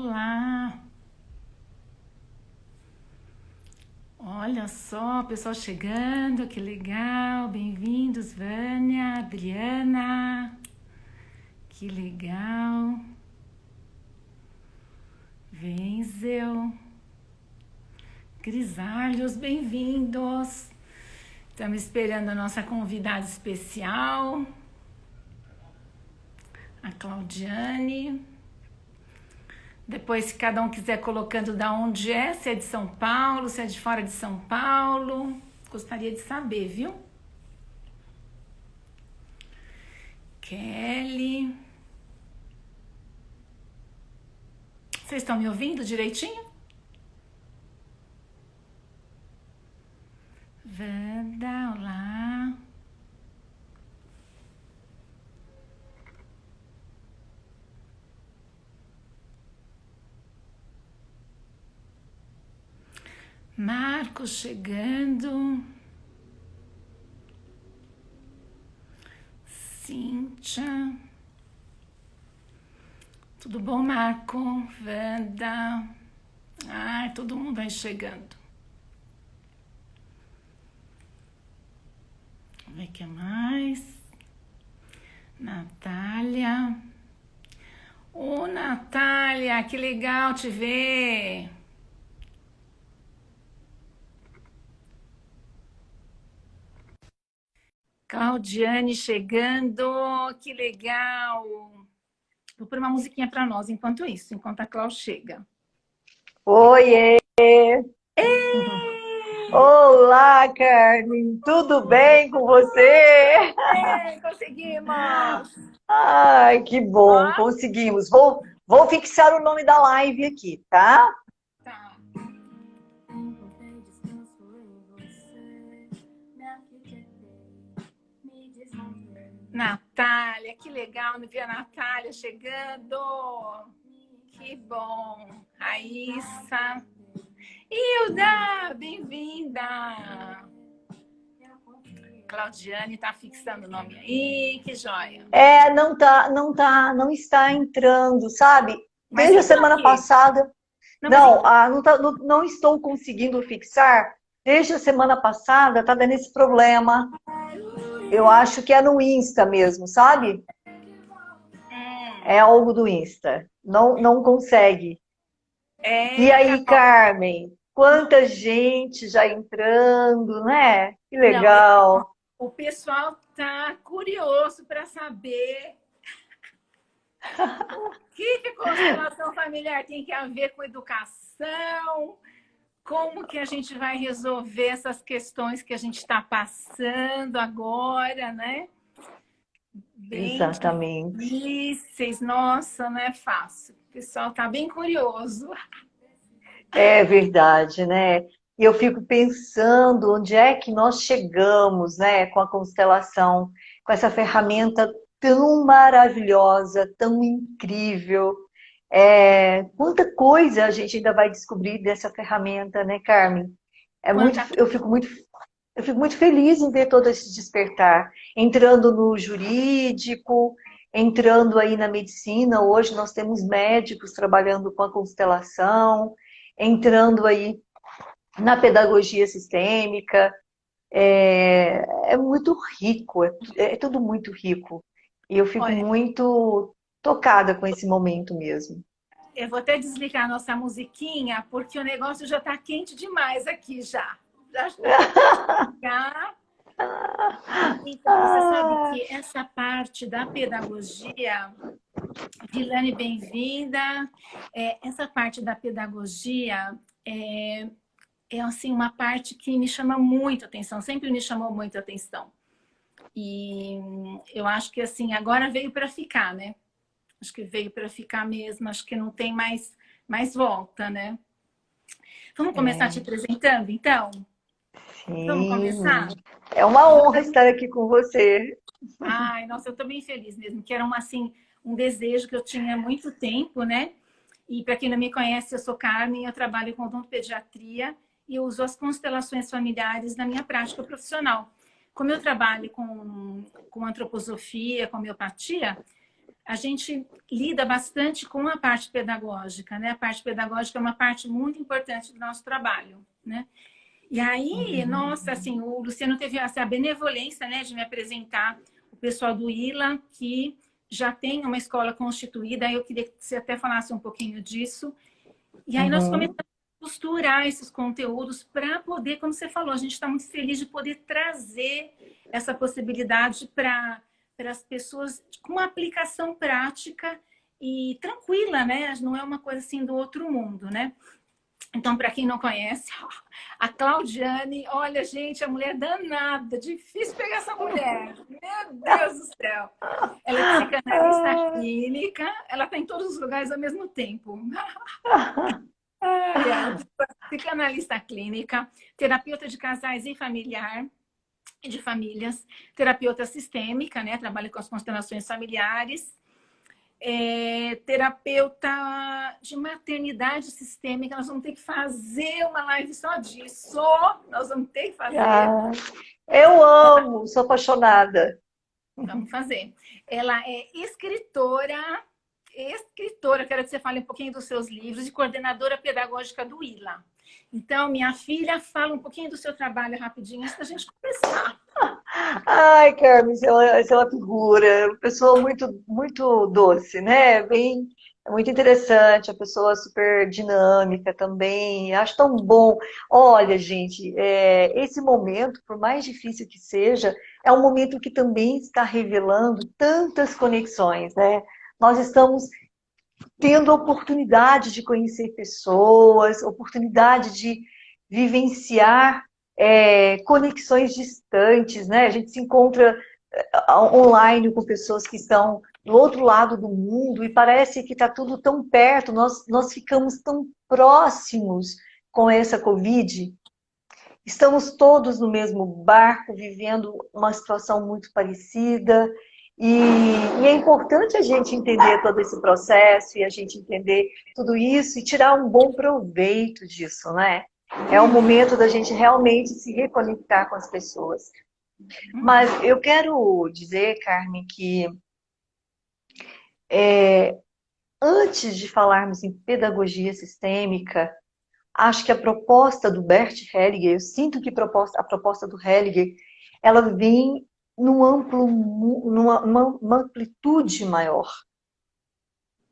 Olá! Olha só, pessoal chegando, que legal! Bem-vindos, Vânia, Adriana, que legal! Wenzel, Grisalhos, bem-vindos! Estamos esperando a nossa convidada especial, a Claudiane. Depois, se cada um quiser colocando da onde é, se é de São Paulo, se é de fora de São Paulo. Gostaria de saber, viu? Kelly. Vocês estão me ouvindo direitinho? Wanda, olá. Marcos chegando. Cíntia. Tudo bom, Marco? Wanda. Ai, todo mundo vai chegando. Vamos ver o que mais. Natália. Ô, Natália, que legal te ver. Claudiane chegando, que legal. Vou pôr uma musiquinha para nós enquanto isso, enquanto a Clau chega. Oiê! Ei! Olá, Carmen! Tudo bem com você? Ei, conseguimos! Ai, que bom, Ó, conseguimos. Vou fixar o nome da live aqui, tá? tá. Natália, que legal me ver a Natália chegando. Que bom. Raíssa. Hilda, bem-vinda. Claudiane tá fixando o nome aí, que joia. Não está entrando, sabe? Mas Desde a vocês estão semana aqui. passada, Não, mas não, então, não estou conseguindo fixar. Desde a semana passada tá dando esse problema. Eu acho que é no Insta mesmo, sabe? É algo do Insta. Não consegue. E eita, aí, Carmen, quanta gente já entrando, né? Que não, legal. o pessoal tá curioso para saber o que a constelação familiar tem que a ver com educação, como que a gente vai resolver essas questões que a gente está passando agora, né? Bem Exatamente. difíceis, nossa, não é fácil. O pessoal tá bem curioso. É verdade, né? E eu fico pensando onde é que nós chegamos, né, com a constelação, com essa ferramenta tão maravilhosa, tão incrível. Quanta coisa a gente ainda vai descobrir dessa ferramenta, né, Carmen? É muito, Quanta eu fico muito feliz em ver todo esse despertar, entrando no jurídico, entrando aí na medicina. Hoje nós temos médicos trabalhando com a constelação, entrando aí na pedagogia sistêmica. É muito rico, é tudo muito rico. E eu fico Olha, muito tocada com esse momento mesmo. eu vou até desligar a nossa musiquinha, porque o negócio já está quente demais aqui já. Já vou até desligar. Então, você sabe Ah, que essa parte da pedagogia, Vilane, bem-vinda. Essa parte da pedagogia é assim, uma parte que me chama muito atenção, sempre me chamou muito atenção. E eu acho que assim, agora veio para ficar, né? Acho que veio para ficar mesmo, acho que não tem mais volta, né? Vamos começar te é, apresentando, então? Vamos começar? sim. É uma Eu vou honra estar aqui com você. Ai, nossa, eu estou bem feliz mesmo, que era assim, um desejo que eu tinha há muito tempo, né? E para quem não me conhece, eu sou Carmen, eu trabalho com odontopediatria e uso as constelações familiares na minha prática profissional. Como eu trabalho com antroposofia, com homeopatia, a gente lida bastante com a parte pedagógica, né? A parte pedagógica é uma parte muito importante do nosso trabalho, né? E aí, nossa, assim, o Luciano teve assim, a benevolência, né, de me apresentar o pessoal do ILA, que já tem uma escola constituída. Eu queria que você até falasse um pouquinho disso. E aí nós Uhum. começamos a costurar esses conteúdos para poder, como você falou, a gente está muito feliz de poder trazer essa possibilidade para as pessoas com uma aplicação prática e tranquila, né? Não é uma coisa assim do outro mundo, né? Então, para quem não conhece, a Claudiane, olha, gente, a mulher danada, difícil pegar essa mulher. Meu Deus do céu. Ela é psicanalista clínica, ela está em todos os lugares ao mesmo tempo. Ai, ai, psicanalista clínica, terapeuta de casais e familiar, de famílias, terapeuta sistêmica, né? Trabalha com as constelações familiares, terapeuta de maternidade sistêmica. Nós vamos ter que fazer uma live só disso. Nós vamos ter que fazer. Ah, eu amo, sou apaixonada. Vamos fazer. Ela é escritora, quero que você fale um pouquinho dos seus livros, e coordenadora pedagógica do ILA. Então, minha filha, fala um pouquinho do seu trabalho rapidinho antes da gente começar. Ai, Carmen, você é uma figura, uma pessoa muito, muito doce, né? Bem, é muito interessante, a pessoa super dinâmica também. Acho tão bom. Olha, gente, esse momento, por mais difícil que seja, é um momento que também está revelando tantas conexões, né? Nós estamos tendo a oportunidade de conhecer pessoas, oportunidade de vivenciar conexões distantes, né? A gente se encontra online com pessoas que estão do outro lado do mundo e parece que está tudo tão perto, nós ficamos tão próximos com essa Covid. Estamos todos no mesmo barco, vivendo uma situação muito parecida, e é importante a gente entender todo esse processo e a gente entender tudo isso e tirar um bom proveito disso, né? É o momento da gente realmente se reconectar com as pessoas. Mas eu quero dizer, Carmen, que antes de falarmos em pedagogia sistêmica, acho que a proposta do Bert Hellinger, eu sinto que a proposta do Hellinger, ela vem numa amplitude maior.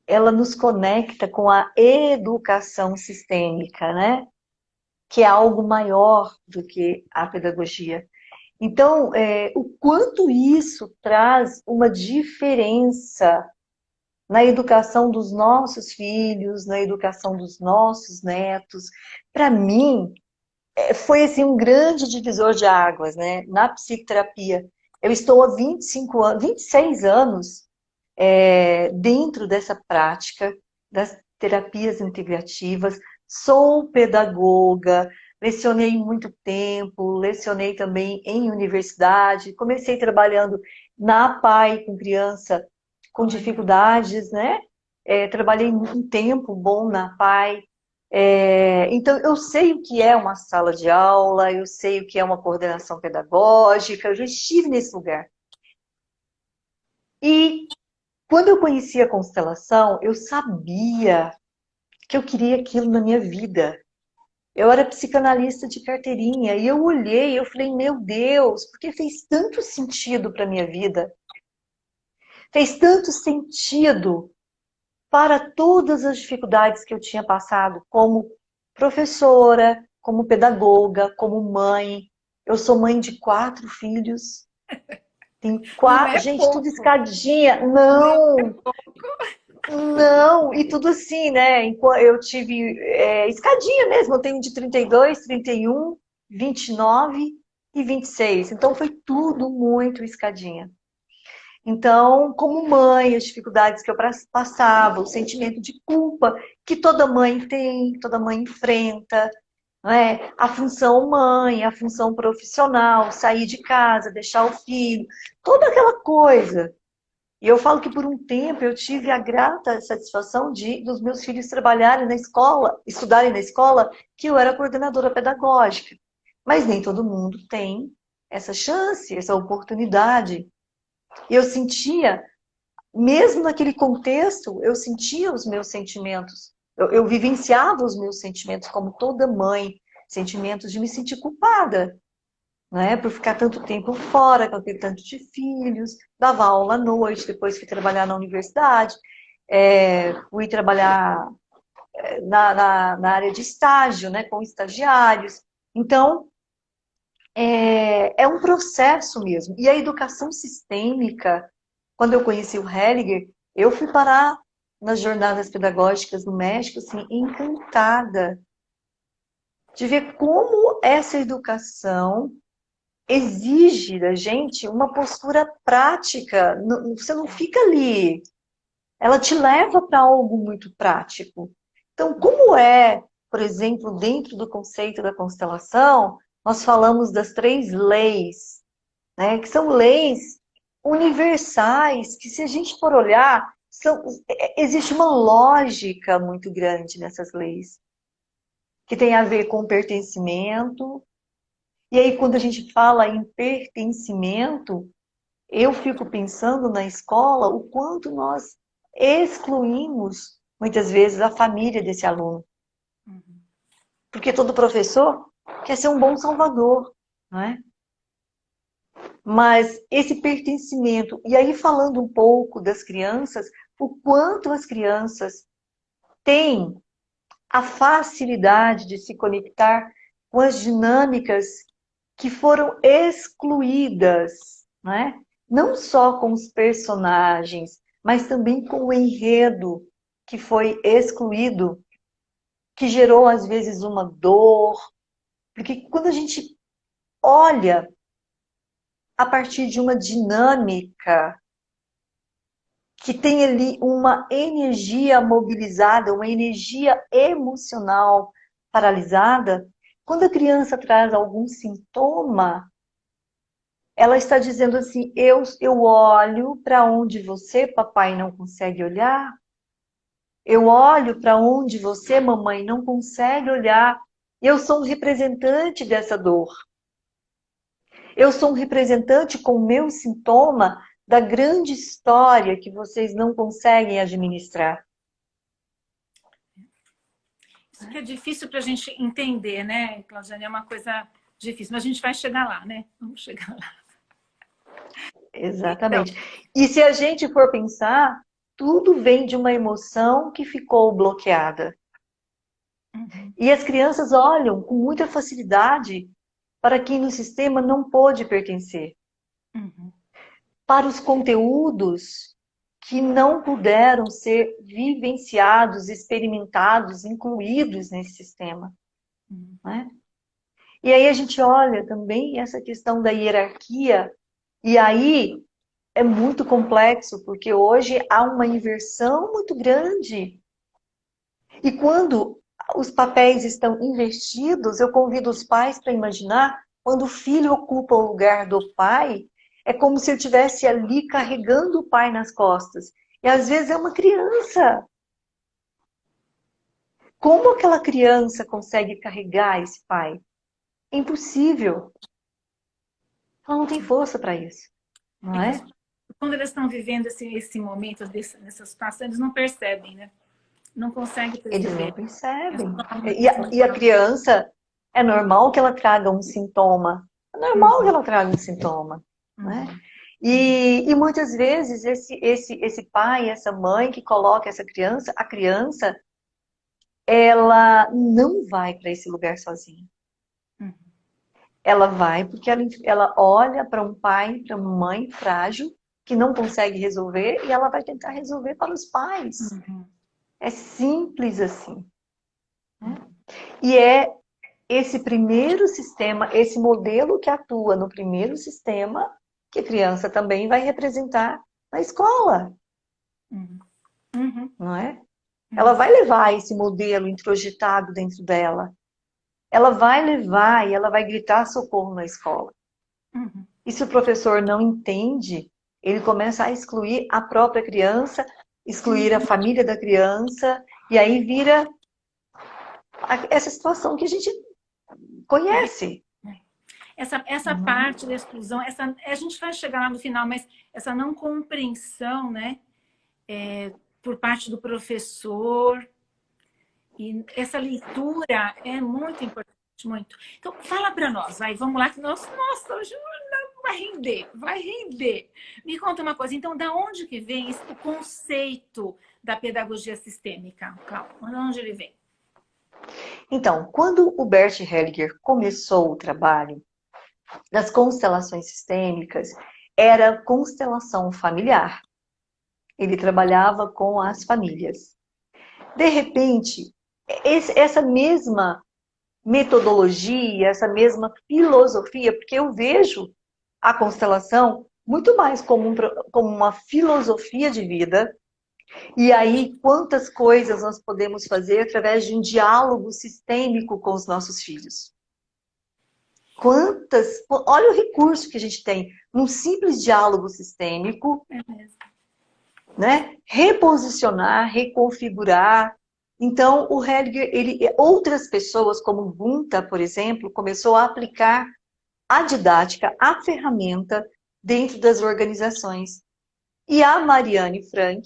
Ela nos conecta com a educação sistêmica, né? Que é algo maior do que a pedagogia. Então, o quanto isso traz uma diferença na educação dos nossos filhos, na educação dos nossos netos. Para mim, foi assim, um grande divisor de águas, né? Na psicoterapia. Eu estou há 25 anos, 26 anos dentro dessa prática das terapias integrativas. Sou pedagoga, lecionei muito tempo, lecionei também em universidade, comecei trabalhando na PAI com criança com dificuldades, né? Trabalhei um tempo bom na PAI. Então, eu sei o que é uma sala de aula, eu sei o que é uma coordenação pedagógica, eu já estive nesse lugar. E quando eu conheci a constelação, eu sabia que eu queria aquilo na minha vida. Eu era psicanalista de carteirinha e eu olhei, eu falei, meu Deus, porque fez tanto sentido para a minha vida. Fez tanto sentido para todas as dificuldades que eu tinha passado como professora, como pedagoga, como mãe. Eu sou mãe de 4 filhos. Tem Não 4, é gente, tudo pouco. escadinha. Não é Não, pouco. não, e tudo assim, né? Eu tive escadinha mesmo, eu tenho de 32, 31, 29 e 26. Então foi tudo muito escadinha. Então, como mãe, as dificuldades que eu passava, o sentimento de culpa que toda mãe tem, toda mãe enfrenta, né? A função mãe, a função profissional, sair de casa, deixar o filho, toda aquela coisa. E eu falo que por um tempo eu tive a grata satisfação dos meus filhos trabalharem na escola, estudarem na escola, que eu era coordenadora pedagógica. Mas nem todo mundo tem essa chance, essa oportunidade. E eu sentia mesmo naquele contexto, eu sentia os meus sentimentos. Eu vivenciava os meus sentimentos como toda mãe, sentimentos de me sentir culpada, né? Por ficar tanto tempo fora, com aquele tanto de filhos, dava aula à noite, depois fui trabalhar na universidade, fui trabalhar na área de estágio, né? Com estagiários. Então, é um processo mesmo. E a educação sistêmica, quando eu conheci o Hellinger, eu fui parar nas jornadas pedagógicas no México, assim, encantada de ver como essa educação exige da gente uma postura prática. Você não fica ali, ela te leva para algo muito prático. Então, como é, por exemplo, dentro do conceito da constelação, nós falamos das 3 leis, né, que são leis universais, que se a gente for olhar, existe uma lógica muito grande nessas leis, que tem a ver com pertencimento. E aí, quando a gente fala em pertencimento, eu fico pensando na escola o quanto nós excluímos, muitas vezes, a família desse aluno. Porque todo professor quer ser um bom salvador, não é? Mas esse pertencimento, e aí falando um pouco das crianças, o quanto as crianças têm a facilidade de se conectar com as dinâmicas que foram excluídas, né? Não só com os personagens, mas também com o enredo que foi excluído, que gerou às vezes uma dor, porque quando a gente olha a partir de uma dinâmica que tem ali uma energia mobilizada, uma energia emocional paralisada, quando a criança traz algum sintoma, ela está dizendo assim, eu olho para onde você, papai, não consegue olhar, eu olho para onde você, mamãe, não consegue olhar, eu sou um representante dessa dor. Eu sou um representante com o meu sintoma da grande história que vocês não conseguem administrar. Isso que é difícil para a gente entender, né, Claudiane? É uma coisa difícil, mas a gente vai chegar lá, né? Vamos chegar lá. Então, Exatamente. E se a gente for pensar, tudo vem de uma emoção que ficou bloqueada. E as crianças olham com muita facilidade para quem no sistema não pôde pertencer. Para os conteúdos que não puderam ser vivenciados, experimentados, incluídos nesse sistema. Né? E aí a gente olha também essa questão da hierarquia, e aí é muito complexo, porque hoje há uma inversão muito grande. E quando os papéis estão invertidos, eu convido os pais para imaginar, quando o filho ocupa o lugar do pai, é como se eu estivesse ali carregando o pai nas costas. E às vezes é uma criança. Como aquela criança consegue carregar esse pai? É impossível. Ela não tem força para isso, não é que é? quando eles estão vivendo esse momento, nessa situação, eles não percebem, né? Não conseguem Eles não perceber. percebem. E a criança, é normal que ela traga um sintoma. É normal que ela traga um sintoma, né? E muitas vezes esse pai, essa mãe que coloca essa criança, a criança, ela não vai para esse lugar sozinha. Ela vai porque ela olha para um pai, para uma mãe frágil, que não consegue resolver, e ela vai tentar resolver para os pais. É simples assim. Né? E é esse primeiro sistema, esse modelo que atua no primeiro sistema, que a criança também vai representar na escola. Não é? Ela vai levar esse modelo introjetado dentro dela. Ela vai levar e ela vai gritar socorro na escola. E se o professor não entende, ele começa a excluir a própria criança, excluir a família da criança, e aí vira essa situação que a gente conhece. Essa parte da exclusão, a gente vai chegar lá no final, mas essa não compreensão, né? por parte do professor. E essa leitura é muito importante, muito. Então, fala para nós, vai, vamos lá, que nossa, hoje vai render, vai render. Me conta uma coisa, então, da onde que vem o conceito da pedagogia sistêmica? Calma, de onde ele vem? Então, quando o Bert Hellinger começou o trabalho das constelações sistêmicas, era constelação familiar. Ele trabalhava com as famílias. De repente, essa mesma metodologia, essa mesma filosofia, porque eu vejo a constelação muito mais como uma filosofia de vida. E aí, quantas coisas nós podemos fazer através de um diálogo sistêmico com os nossos filhos? Olha o recurso que a gente tem num simples diálogo sistêmico, né? Reposicionar, reconfigurar. Então, o Hellinger, outras pessoas, como Gunta, por exemplo, começou a aplicar a didática, a ferramenta dentro das organizações. E a Mariane Frank,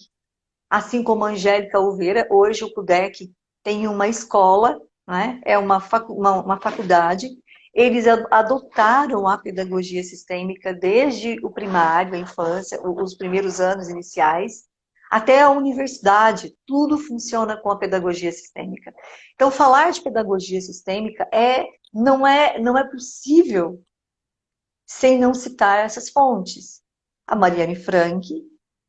assim como a Angélica Oliveira, hoje o CUDEC tem uma escola, né? É uma faculdade. Eles adotaram a pedagogia sistêmica desde o primário, a infância, os primeiros anos iniciais, até a universidade. Tudo funciona com a pedagogia sistêmica. Então, falar de pedagogia sistêmica não é possível sem não citar essas fontes. A Mariane Frank,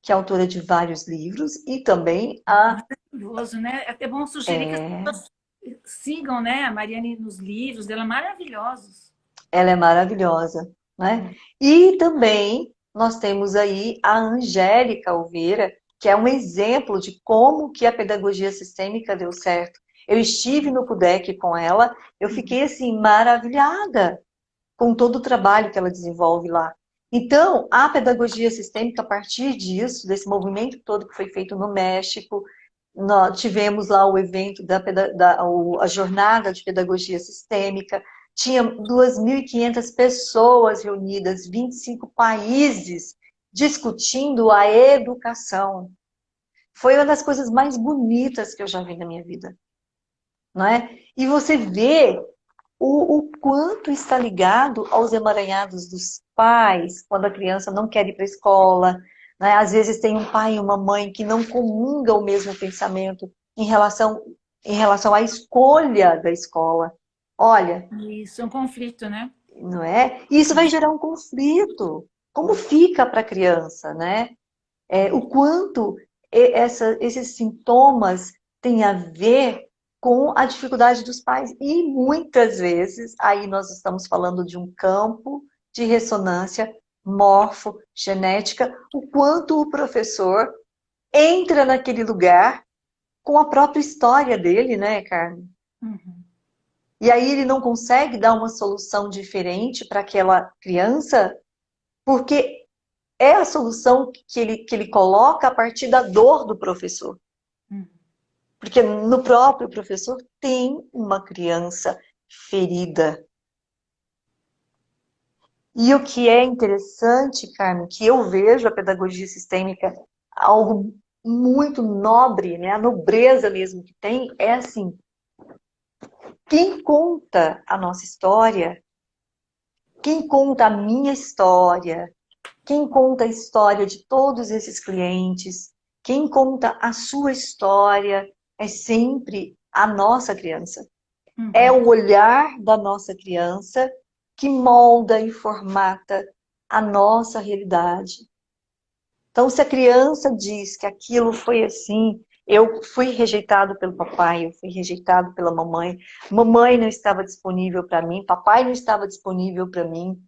que é autora de vários livros, e também Maravilhoso, né? É até bom sugerir que as pessoas sigam, né, a Mariane nos livros dela, maravilhosos. ela é maravilhosa, né? E também nós temos aí a Angélica Oliveira, que é um exemplo de como que a pedagogia sistêmica deu certo. Eu estive no CUDEC com ela, eu fiquei assim maravilhada com todo o trabalho que ela desenvolve lá. Então, a pedagogia sistêmica, a partir disso, desse movimento todo que foi feito no México, nós tivemos lá o evento a jornada de pedagogia sistêmica, tinha 2.500 pessoas reunidas, 25 países discutindo a educação. Foi uma das coisas mais bonitas que eu já vi na minha vida. Não é? E você vê o quanto está ligado aos emaranhados dos pais, quando a criança não quer ir para a escola, né? Às vezes tem um pai e uma mãe que não comunga o mesmo pensamento em relação à escolha da escola. Olha, Isso, é um conflito, né? não é? E isso vai gerar um conflito. Como fica para a criança, né? O quanto esses sintomas têm a ver com a dificuldade dos pais. E muitas vezes, aí nós estamos falando de um campo de ressonância morfogenética, o quanto o professor entra naquele lugar com a própria história dele, né, Carmen? Uhum. E aí ele não consegue dar uma solução diferente para aquela criança, porque é a solução que ele coloca a partir da dor do professor. Porque no próprio professor tem uma criança ferida. E o que é interessante, Carmen, que eu vejo a pedagogia sistêmica algo muito nobre, né? A nobreza mesmo que tem, é assim, quem conta a nossa história, quem conta a minha história, quem conta a história de todos esses clientes, quem conta a sua história, é sempre a nossa criança. É o olhar da nossa criança que molda e formata a nossa realidade. Então, se a criança diz que aquilo foi assim, eu fui rejeitado pelo papai, eu fui rejeitado pela mamãe não estava disponível para mim, papai não estava disponível para mim.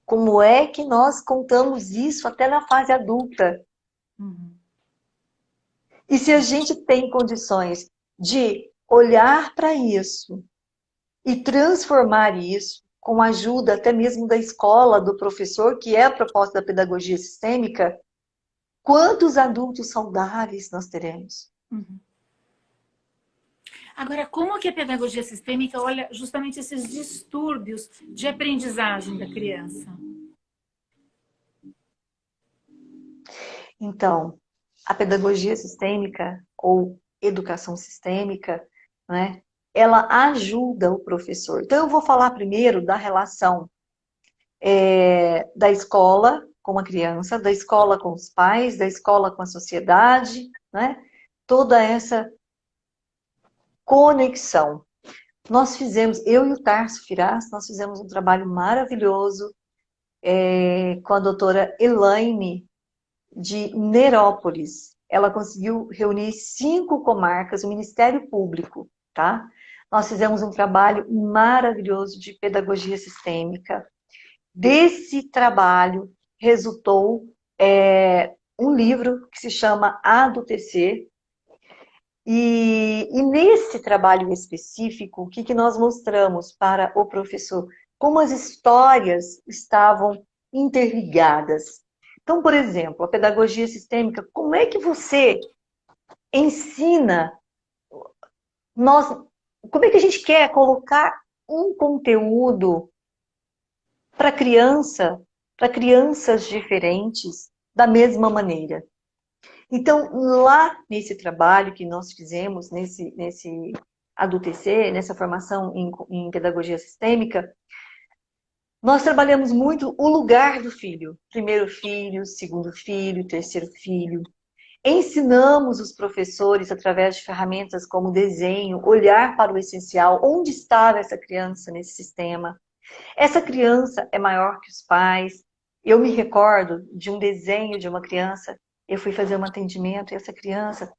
Como é que nós contamos isso até na fase adulta? E se a gente tem condições de olhar para isso e transformar isso com a ajuda até mesmo da escola, do professor, que é a proposta da pedagogia sistêmica, quantos adultos saudáveis nós teremos? Agora, como que a pedagogia sistêmica olha justamente esses distúrbios de aprendizagem da criança? Então, a pedagogia sistêmica ou educação sistêmica, né, ela ajuda o professor. Então, eu vou falar primeiro da relação da escola com a criança, da escola com os pais, da escola com a sociedade, né? Toda essa conexão. Nós fizemos, eu e o Tarso Firas, nós fizemos um trabalho maravilhoso com a doutora Elaine de Nerópolis. Ela conseguiu reunir 5 comarcas, o Ministério Público, tá? Nós fizemos um trabalho maravilhoso de pedagogia sistêmica. Desse trabalho resultou um livro que se chama ADUTC. E nesse trabalho específico, o que nós mostramos para o professor? Como as histórias estavam interligadas. Então, por exemplo, a pedagogia sistêmica, como é que você ensina, como é que a gente quer colocar um conteúdo para crianças diferentes, da mesma maneira? Então, lá nesse trabalho que nós fizemos, nesse ADUTC, nessa formação em pedagogia sistêmica, nós trabalhamos muito o lugar do filho. Primeiro filho, segundo filho, terceiro filho. Ensinamos os professores, através de ferramentas como desenho, olhar para o essencial, onde estava essa criança nesse sistema. Essa criança é maior que os pais. Eu me recordo de um desenho de uma criança. Eu fui fazer um atendimento e essa criança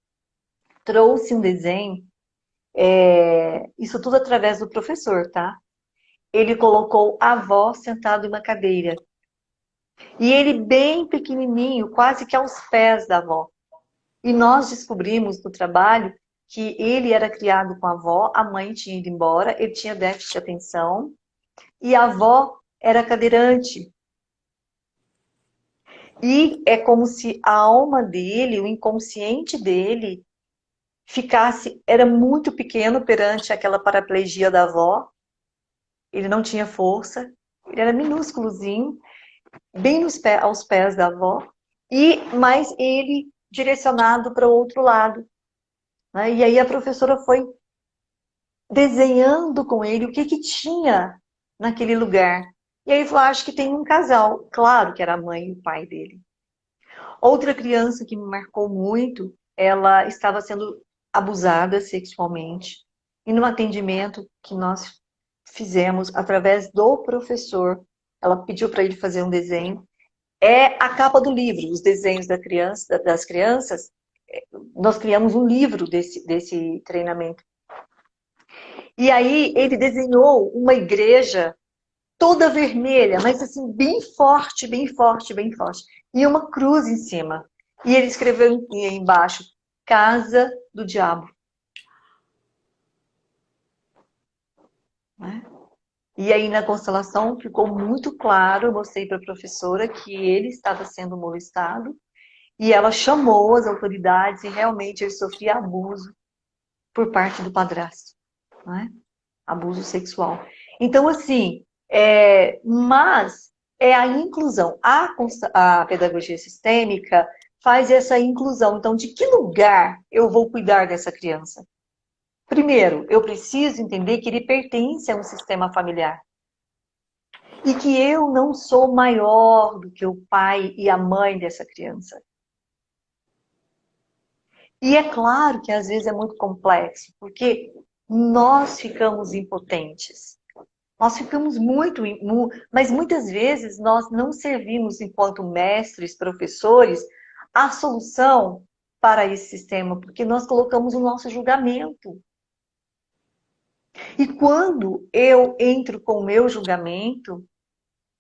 trouxe um desenho, isso tudo através do professor, tá? Ele colocou a avó sentada em uma cadeira. E ele bem pequenininho, quase que aos pés da avó. E nós descobrimos no trabalho que ele era criado com a avó, a mãe tinha ido embora, ele tinha déficit de atenção, e a avó era cadeirante. E é como se a alma dele, o inconsciente dele, era muito pequeno perante aquela paraplegia da avó. Ele não tinha força, ele era minúsculozinho, bem aos pés da avó, mas ele direcionado para o outro lado, né? E aí a professora foi desenhando com ele o que tinha naquele lugar. E aí falou, acho que tem um casal. Claro que era a mãe e o pai dele. Outra criança que me marcou muito, ela estava sendo abusada sexualmente. E no atendimento que nós fizemos através do professor, ela pediu para ele fazer um desenho. É a capa do livro, os desenhos das crianças. Nós criamos um livro desse treinamento. E aí ele desenhou uma igreja toda vermelha, mas assim, bem forte, bem forte, bem forte. E uma cruz em cima. E ele escreveu embaixo, Casa do Diabo. Né? E aí na constelação ficou muito claro, eu mostrei para a professora que ele estava sendo molestado. E ela chamou as autoridades e realmente ele sofria abuso por parte do padrasto. Né? Abuso sexual. Então, assim, mas é a inclusão. A pedagogia sistêmica faz essa inclusão. Então, de que lugar eu vou cuidar dessa criança? Primeiro, eu preciso entender que ele pertence a um sistema familiar. E que eu não sou maior do que o pai e a mãe dessa criança. E é claro que às vezes é muito complexo, porque nós ficamos impotentes. Nós ficamos mas muitas vezes nós não servimos enquanto mestres, professores, a solução para esse sistema, porque nós colocamos o nosso julgamento. E quando eu entro com o meu julgamento,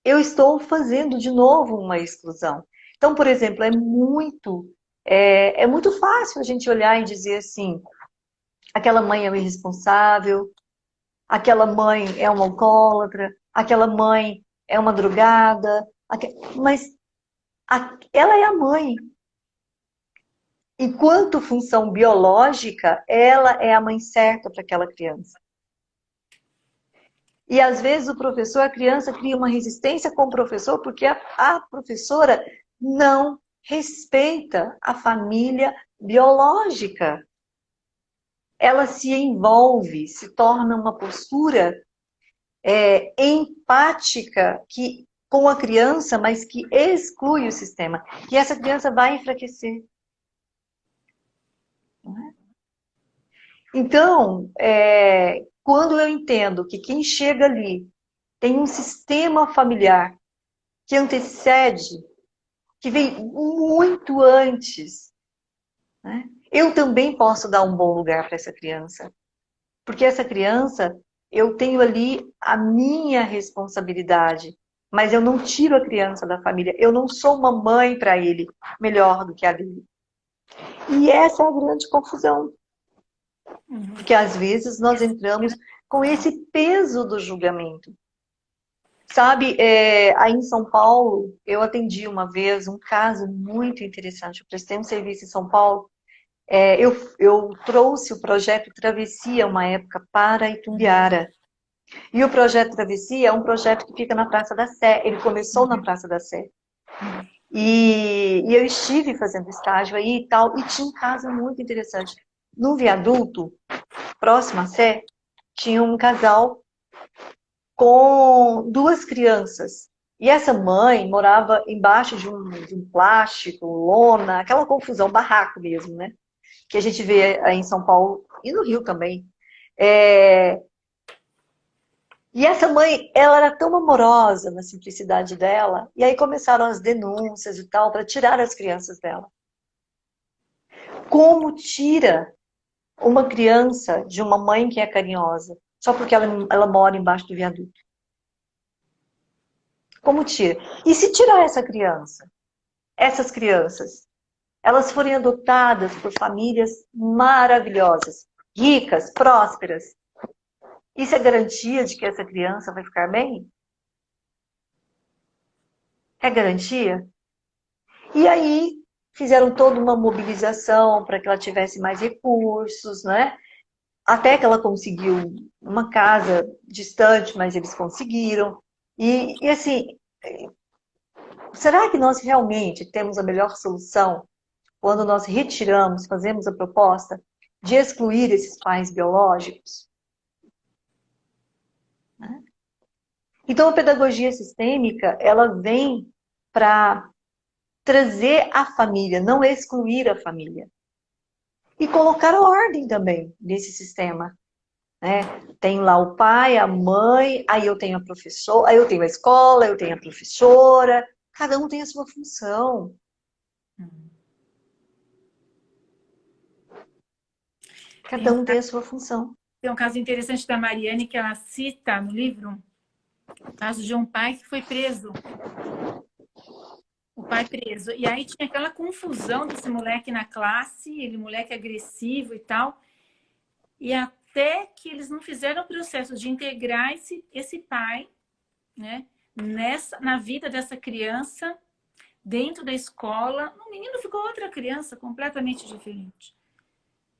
eu estou fazendo de novo uma exclusão. Então, por exemplo, é muito fácil a gente olhar e dizer assim, aquela mãe é uma irresponsável, aquela mãe é uma alcoólatra, aquela mãe é uma drogada, mas ela é a mãe. Enquanto função biológica, ela é a mãe certa para aquela criança. E às vezes a criança cria uma resistência com o professor porque a professora não respeita a família biológica. Ela se envolve, se torna uma postura empática com a criança, mas que exclui o sistema. E essa criança vai enfraquecer. Não é? Então, quando eu entendo que quem chega ali tem um sistema familiar que antecede, que vem muito antes, né? Eu também posso dar um bom lugar para essa criança. Porque essa criança, eu tenho ali a minha responsabilidade, mas eu não tiro a criança da família. Eu não sou uma mãe para ele melhor do que a dele. E essa é a grande confusão. Porque às vezes nós entramos com esse peso do julgamento. Sabe, aí em São Paulo, eu atendi uma vez um caso muito interessante. Eu prestei um serviço em São Paulo. Eu trouxe o projeto Travessia, uma época, para Itumbiara. E o projeto Travessia é um projeto que fica na Praça da Sé. Ele começou na Praça da Sé. E eu estive fazendo estágio aí e tal, e tinha um caso muito interessante. No viaduto, próximo à Sé, tinha um casal com duas crianças. E essa mãe morava embaixo de um plástico, lona, aquela confusão, barraco mesmo, né? Que a gente vê aí em São Paulo e no Rio também. E essa mãe, ela era tão amorosa na simplicidade dela, e aí começaram as denúncias e tal, para tirar as crianças dela. Como tira uma criança de uma mãe que é carinhosa, só porque ela mora embaixo do viaduto? Como tira? E se tirar essa criança, essas crianças, elas forem adotadas por famílias maravilhosas, ricas, prósperas, isso é garantia de que essa criança vai ficar bem? É garantia? E aí fizeram toda uma mobilização para que ela tivesse mais recursos, né? Até que ela conseguiu uma casa distante, mas eles conseguiram. E assim, será que nós realmente temos a melhor solução quando nós retiramos, fazemos a proposta de excluir esses pais biológicos? Né? Então, a pedagogia sistêmica, ela vem para trazer a família, não excluir a família. E colocar ordem também nesse sistema. Né? Tem lá o pai, a mãe, aí eu tenho a professora, aí eu tenho a escola, eu tenho a professora. Cada um tem a sua função. Cada um tem a sua função. Tem um caso interessante da Mariane que ela cita no livro, o caso de um pai que foi preso. O pai preso. E aí tinha aquela confusão desse moleque na classe, ele moleque agressivo e tal. E até que eles não fizeram o processo de integrar esse pai, né, na vida dessa criança, dentro da escola. O menino ficou outra criança completamente diferente.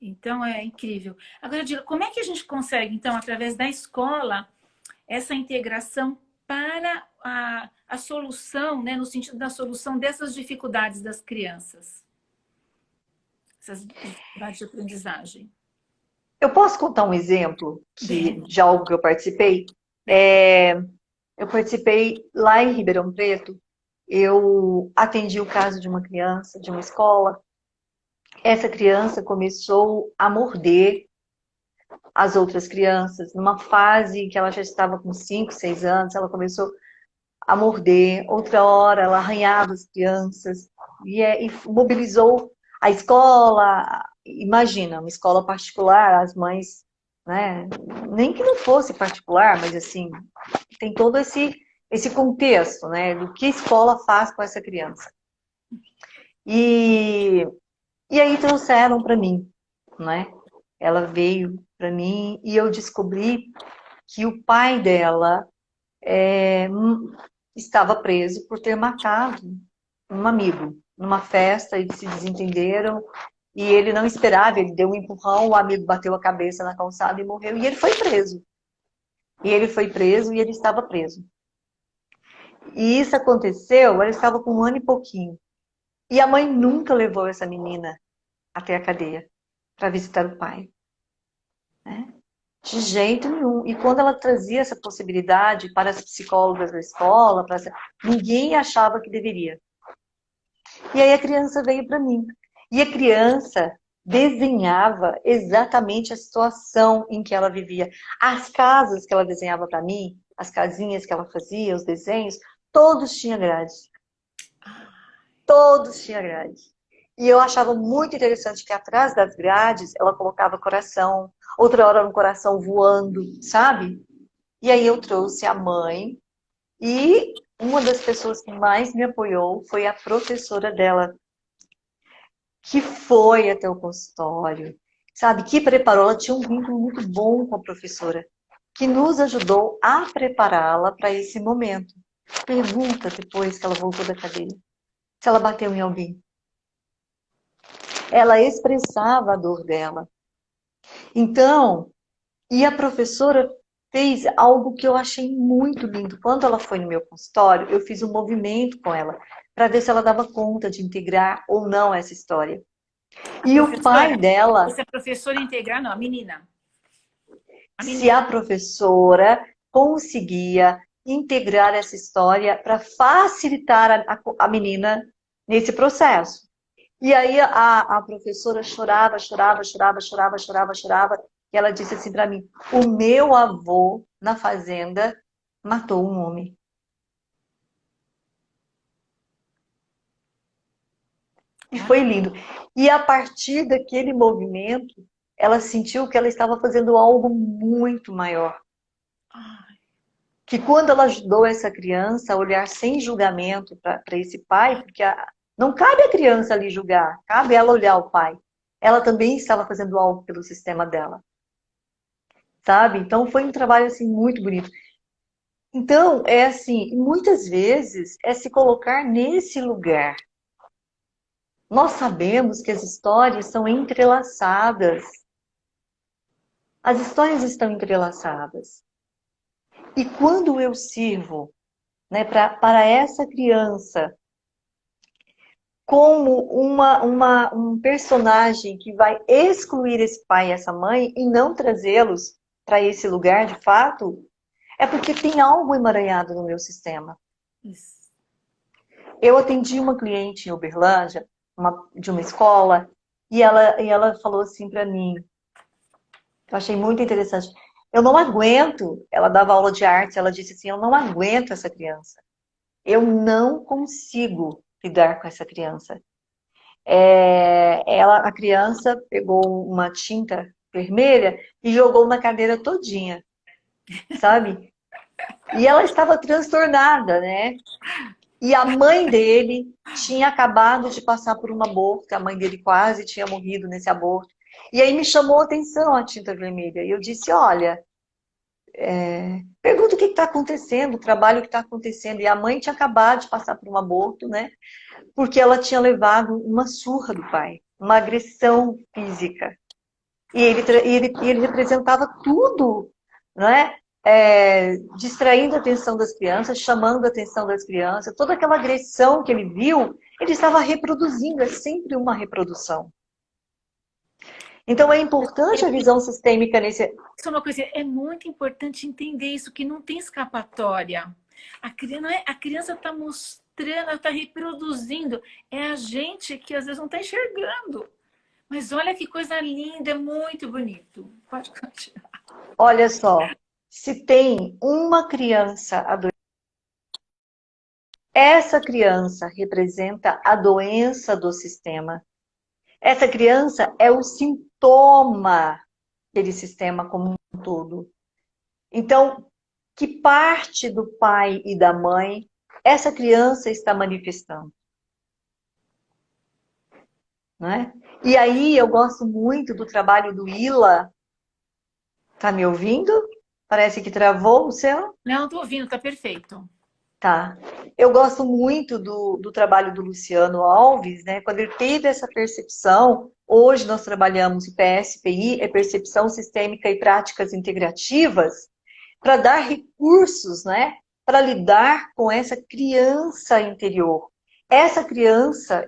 Então, é incrível. Agora, Dila, como é que a gente consegue, então, através da escola, essa integração para a solução, né, no sentido da solução dessas dificuldades das crianças? Essas dificuldades de aprendizagem. Eu posso contar um exemplo de algo que eu participei? Eu participei lá em Ribeirão Preto. Eu atendi o caso de uma criança, de uma escola. Essa criança começou a morder as outras crianças. Numa fase que ela já estava com 5, 6 anos, ela começou a morder. Outra hora, ela arranhava as crianças e mobilizou a escola. Imagina, uma escola particular, as mães, né? Nem que não fosse particular, mas assim, tem todo esse contexto, né? Do que a escola faz com essa criança. E aí trouxeram para mim, né? Ela veio para mim e eu descobri que o pai dela estava preso por ter matado um amigo numa festa. Eles se desentenderam e ele não esperava, ele deu um empurrão, o amigo bateu a cabeça na calçada e morreu. E ele foi preso. E ele foi preso e ele estava preso. E isso aconteceu, ela estava com 1 ano e pouquinho. E a mãe nunca levou essa menina até a cadeia para visitar o pai, né? De jeito nenhum. E quando ela trazia essa possibilidade para as psicólogas da escola, ninguém achava que deveria. E aí a criança veio para mim. E a criança desenhava exatamente a situação em que ela vivia. As casas que ela desenhava para mim, as casinhas que ela fazia, os desenhos, todos tinham grade. Todos tinham grade. E eu achava muito interessante que atrás das grades ela colocava coração, outra hora um coração voando, sabe? E aí eu trouxe a mãe e uma das pessoas que mais me apoiou foi a professora dela, que foi até o consultório, sabe? Que preparou, ela tinha um vínculo muito bom com a professora, que nos ajudou a prepará-la para esse momento. Pergunta depois que ela voltou da cadeia, se ela bateu em alguém. Ela expressava a dor dela. Então, e a professora fez algo que eu achei muito lindo. Quando ela foi no meu consultório, eu fiz um movimento com ela para ver se ela dava conta de integrar ou não essa história. E o pai dela, Você é professora integral? Não, a menina. se a professora conseguia integrar essa história para facilitar a menina nesse processo. E aí a professora chorava, chorava, chorava, chorava, chorava, chorava. E ela disse assim para mim: o meu avô na fazenda matou um homem. E foi lindo. E a partir daquele movimento, ela sentiu que ela estava fazendo algo muito maior. Que quando ela ajudou essa criança a olhar sem julgamento para esse pai, porque não cabe a criança ali julgar, cabe ela olhar o pai. Ela também estava fazendo algo pelo sistema dela. Sabe? Então foi um trabalho assim muito bonito. Então, é assim, muitas vezes é se colocar nesse lugar. Nós sabemos que as histórias são entrelaçadas. As histórias estão entrelaçadas. E quando eu sirvo, né, para essa criança como um personagem que vai excluir esse pai e essa mãe e não trazê-los para esse lugar de fato, é porque tem algo emaranhado no meu sistema. Isso. Eu atendi uma cliente em Uberlândia, de uma escola, e ela falou assim para mim, eu achei muito interessante, eu não aguento, ela dava aula de arte, ela disse assim, eu não aguento essa criança, eu não consigo lidar com essa criança. A criança pegou uma tinta vermelha e jogou na cadeira todinha, sabe? E ela estava transtornada, né? E a mãe dele tinha acabado de passar por um aborto, a mãe dele quase tinha morrido nesse aborto. E aí me chamou a atenção a tinta vermelha. E eu disse, olha, pergunta o que está acontecendo, o trabalho que está acontecendo. E a mãe tinha acabado de passar por um aborto, né? Porque ela tinha levado uma surra do pai, uma agressão física. E ele representava tudo, né? Distraindo a atenção das crianças, chamando a atenção das crianças, toda aquela agressão que ele viu, ele estava reproduzindo, é sempre uma reprodução. Então é importante a visão sistêmica nesse... Isso é uma coisa, é muito importante entender isso, que não tem escapatória. A criança está mostrando, ela está reproduzindo. É a gente que às vezes não está enxergando. Mas olha que coisa linda, é muito bonito. Pode continuar. Olha só, se tem uma criança adoecida, essa criança representa a doença do sistema. Essa criança é o sintoma desse sistema como um todo. Então, que parte do pai e da mãe essa criança está manifestando? Não é? E aí eu gosto muito do trabalho do Ila. Tá me ouvindo? Parece que travou o seu? Não, estou ouvindo, está perfeito. Tá. Eu gosto muito do trabalho do Luciano Alves, né? Quando ele teve essa percepção, hoje nós trabalhamos o PSPI, é Percepção Sistêmica e Práticas Integrativas, para dar recursos, né? Para lidar com essa criança interior. essa criança,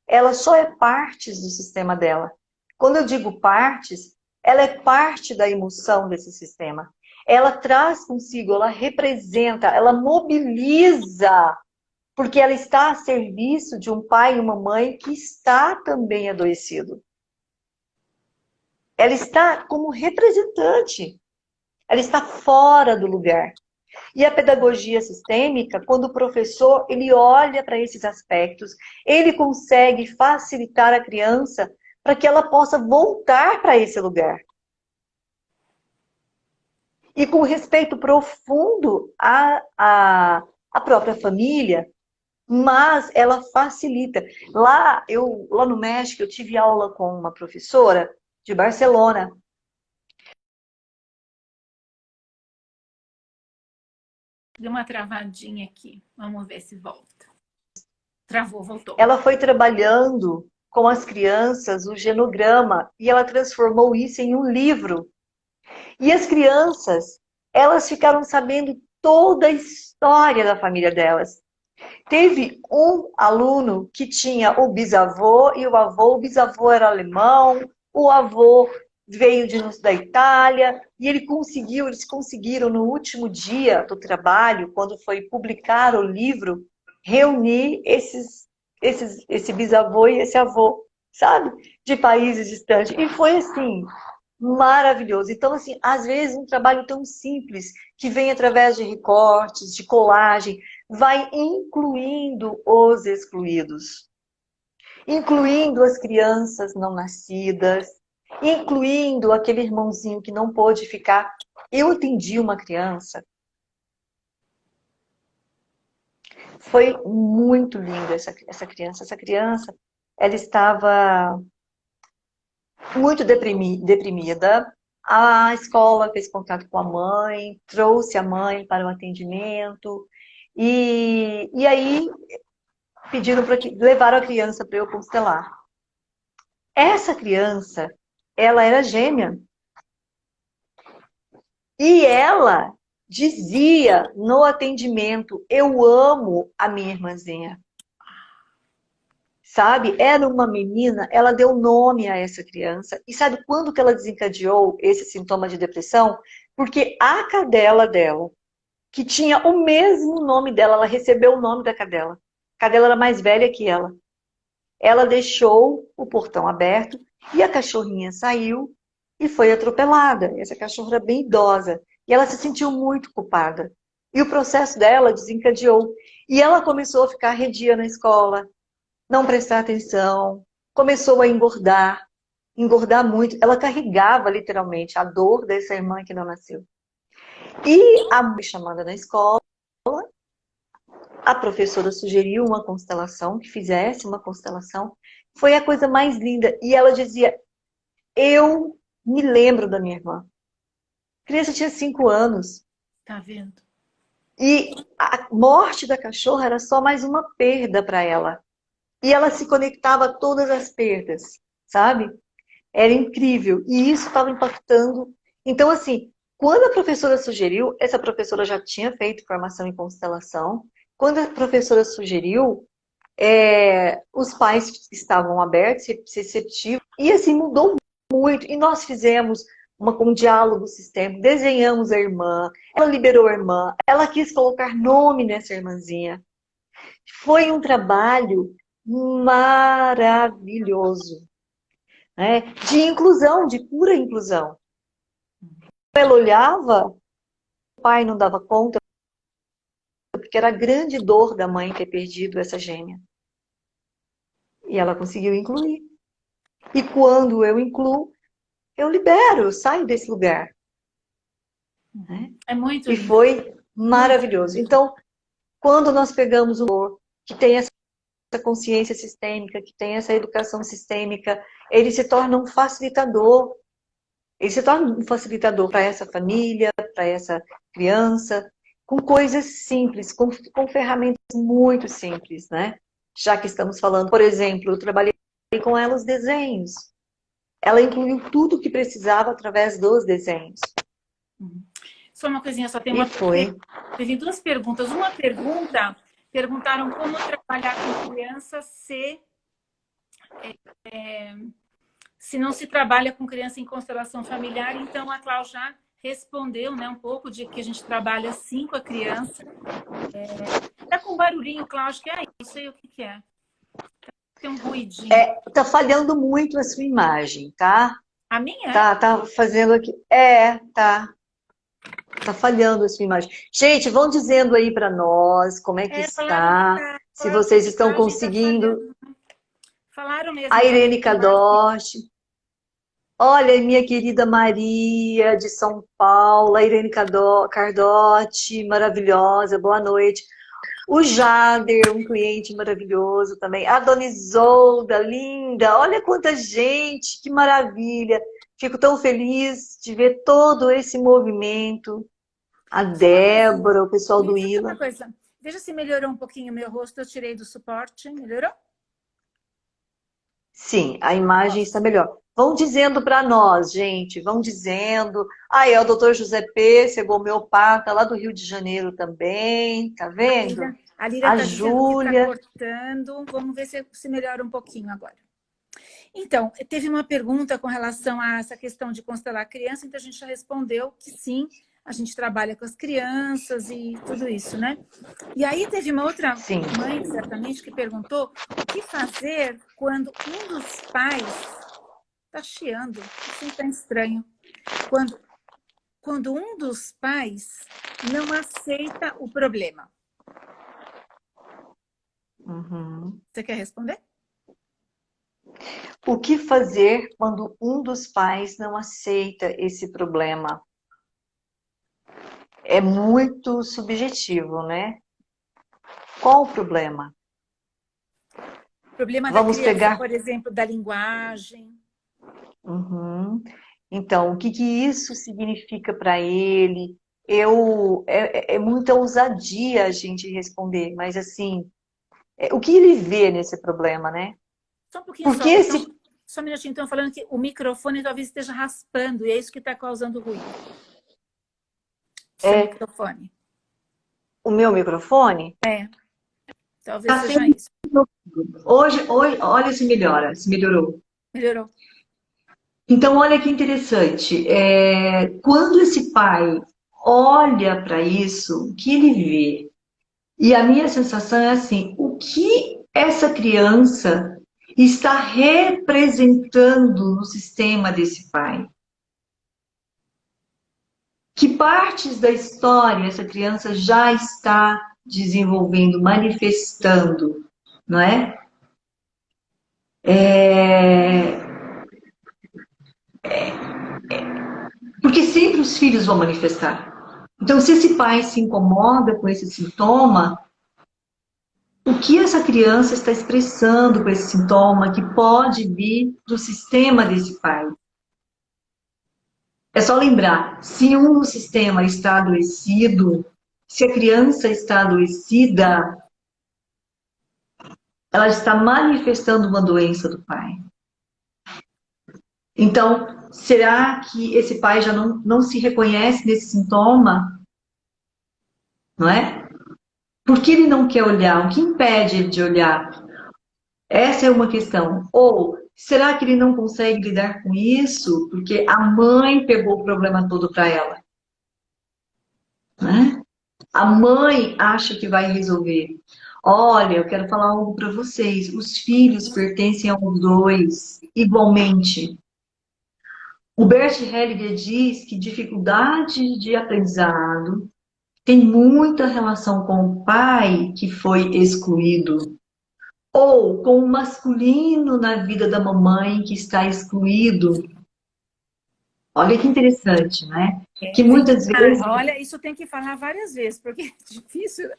ela só é parte do sistema dela. Quando eu digo partes, ela é parte da emoção desse sistema. Ela traz consigo, ela representa, ela mobiliza, porque ela está a serviço de um pai e uma mãe que está também adoecido. Ela está como representante, ela está fora do lugar. E a pedagogia sistêmica, quando o professor ele olha para esses aspectos, ele consegue facilitar a criança para que ela possa voltar para esse lugar. E com respeito profundo à própria família, mas ela facilita. Lá no México, eu tive aula com uma professora de Barcelona. Deu uma travadinha aqui. Vamos ver se volta. Travou, voltou. Ela foi trabalhando com as crianças o genograma e ela transformou isso em um livro. E as crianças, elas ficaram sabendo toda a história da família delas. Teve um aluno que tinha o bisavô e o bisavô era alemão, o avô veio da Itália, e eles conseguiram no último dia do trabalho, quando foi publicar o livro, reunir esse bisavô e esse avô, sabe? De países distantes. E foi assim, maravilhoso. Então, assim, às vezes um trabalho tão simples, que vem através de recortes, de colagem, vai incluindo os excluídos, incluindo as crianças não nascidas, incluindo aquele irmãozinho que não pôde ficar. Eu atendi uma criança, foi muito linda essa criança. Essa criança, ela estava muito deprimida. A escola fez contato com a mãe, trouxe a mãe para o atendimento, e aí pediram para levar a criança para eu constelar. Essa criança, ela era gêmea. E ela dizia no atendimento: eu amo a minha irmãzinha. Sabe? Era uma menina, ela deu nome a essa criança. E sabe quando que ela desencadeou esse sintoma de depressão? Porque a cadela dela, que tinha o mesmo nome dela, ela recebeu o nome da cadela. A cadela era mais velha que ela. Ela deixou o portão aberto e a cachorrinha saiu e foi atropelada. Essa cachorra era bem idosa e ela se sentiu muito culpada. E o processo dela desencadeou. E ela começou a ficar arredia na escola, não prestar atenção, começou a engordar muito. Ela carregava literalmente a dor dessa irmã que não nasceu. E a mãe chamada na escola, a professora sugeriu uma constelação, que fizesse uma constelação. Foi a coisa mais linda. E ela dizia: eu me lembro da minha irmã. A criança tinha 5 anos. Tá vendo? E a morte da cachorra era só mais uma perda para ela. E ela se conectava a todas as perdas, sabe? Era incrível. E isso estava impactando. Então, assim, quando a professora sugeriu, essa professora já tinha feito formação em constelação. Quando a professora sugeriu, os pais estavam abertos, receptivos, e assim mudou muito. E nós fizemos um diálogo sistêmico, desenhamos a irmã, ela liberou a irmã, ela quis colocar nome nessa irmãzinha. Foi um trabalho maravilhoso, né? De inclusão, de pura inclusão. Ela olhava, o pai não dava conta, porque era a grande dor da mãe ter perdido essa gêmea. E ela conseguiu incluir. E quando eu incluo, eu libero, eu saio desse lugar. Né? É muito E lindo. foi maravilhoso. Então, quando nós pegamos um que tem essa consciência sistêmica, que tem essa educação sistêmica, ele se torna um facilitador. Ele se torna um facilitador para essa família, para essa criança, com coisas simples, com ferramentas muito simples, né? Já que estamos falando, por exemplo, eu trabalhei com ela os desenhos. Ela incluiu tudo o que precisava através dos desenhos. Só uma coisinha, só tem E foi. Teve 2 perguntas. Uma pergunta perguntaram como trabalhar com criança se não se trabalha com criança em constelação familiar. Então, a Cláudia já respondeu, né, um pouco de que a gente trabalha sim com a criança. Tá com barulhinho, Cláudia, que é isso aí, o que que é? Tem um ruidinho. Tá falhando muito a sua imagem, tá? A minha? Tá fazendo aqui. Tá. Tá falhando a sua imagem. Gente, vão dizendo aí para nós como é que está, se vocês estão conseguindo. Falaram mesmo. A Irene Cadotti. Olha, minha querida Maria, de São Paulo. A Irene Cardotti, maravilhosa, boa noite. O Jader, um cliente maravilhoso também. A Dona Isolda, linda. Olha quanta gente, que maravilha. Fico tão feliz de ver todo esse movimento. A Débora, o pessoal do ILA. Veja se melhorou um pouquinho o meu rosto. Eu tirei do suporte. Melhorou? Sim, a imagem está melhor. Vão dizendo para nós, gente. Vão dizendo. É o doutor José Pêssego, homeopata, lá do Rio de Janeiro também. Tá vendo? A Líria está Júlia. cortando. Vamos ver se melhora um pouquinho agora. Então, teve uma pergunta com relação a essa questão de constelar criança, então a gente já respondeu que sim, a gente trabalha com as crianças e tudo isso, né? E aí teve uma outra mãe, certamente, que perguntou o que fazer quando um dos pais está chiando, assim tá estranho. Quando um dos pais não aceita o problema. Você quer responder? O que fazer quando um dos pais não aceita esse problema? É muito subjetivo, né? Qual o problema? O problema Vamos da criança, pegar... por exemplo, da linguagem. Então, o que isso significa para ele? É muita ousadia a gente responder, mas assim, o que ele vê nesse problema, né? Só um pouquinho só um minutinho, estão falando que o microfone talvez esteja raspando, e é isso que está causando ruído. Seu microfone. O meu microfone? Talvez seja isso. Hoje, olha se melhora, se melhorou. Melhorou. Então, olha que interessante. Quando esse pai olha para isso, o que ele vê? E a minha sensação é assim, o que essa criança está representando no sistema desse pai? Que partes da história essa criança já está desenvolvendo, manifestando, não é? Porque sempre os filhos vão manifestar. Então, se esse pai se incomoda com esse sintoma, o que essa criança está expressando com esse sintoma que pode vir do sistema desse pai? É só lembrar, se um sistema está adoecido, se a criança está adoecida, ela está manifestando uma doença do pai. Então, será que esse pai já não se reconhece nesse sintoma? Não é? Por que ele não quer olhar? O que impede ele de olhar? Essa é uma questão. Ou será que ele não consegue lidar com isso porque a mãe pegou o problema todo para ela? Né? A mãe acha que vai resolver. Olha, eu quero falar algo para vocês. Os filhos pertencem aos dois igualmente. O Bert Hellinger diz que dificuldade de aprendizado tem muita relação com o pai que foi excluído ou com o masculino na vida da mamãe que está excluído. Olha que interessante, né? Que muitas vezes... Olha, isso tem que falar várias vezes, porque é difícil.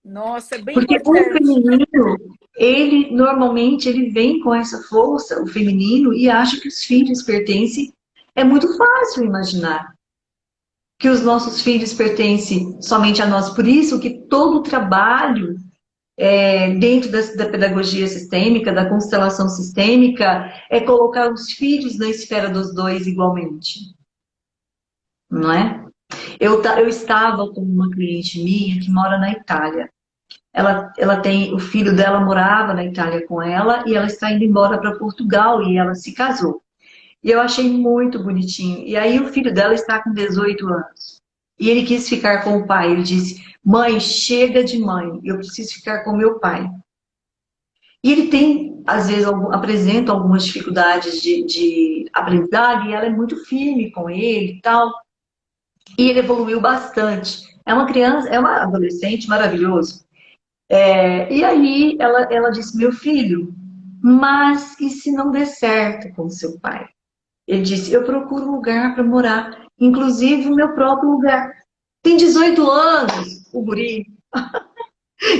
Nossa, é bem porque importante. o feminino, normalmente ele vem com essa força, o feminino, e acha que os filhos pertencem. É muito fácil imaginar que os nossos filhos pertencem somente a nós. Por isso que todo o trabalho dentro da pedagogia sistêmica, da constelação sistêmica, é colocar os filhos na esfera dos dois igualmente. Não é? Eu estava com uma cliente minha que mora na Itália. Ela tem, o filho dela morava na Itália com ela e ela está indo embora para Portugal e ela se casou. E eu achei muito bonitinho. E aí o filho dela está com 18 anos. E ele quis ficar com o pai. Ele disse, mãe, chega de mãe, eu preciso ficar com meu pai. E ele tem, às vezes, apresenta algumas dificuldades de aprendizagem e ela é muito firme com ele e tal. E ele evoluiu bastante. É uma criança, é uma adolescente maravilhoso. E aí ela disse, meu filho, mas e se não der certo com seu pai? Ele disse, eu procuro um lugar para morar, inclusive o meu próprio lugar. Tem 18 anos, o guri.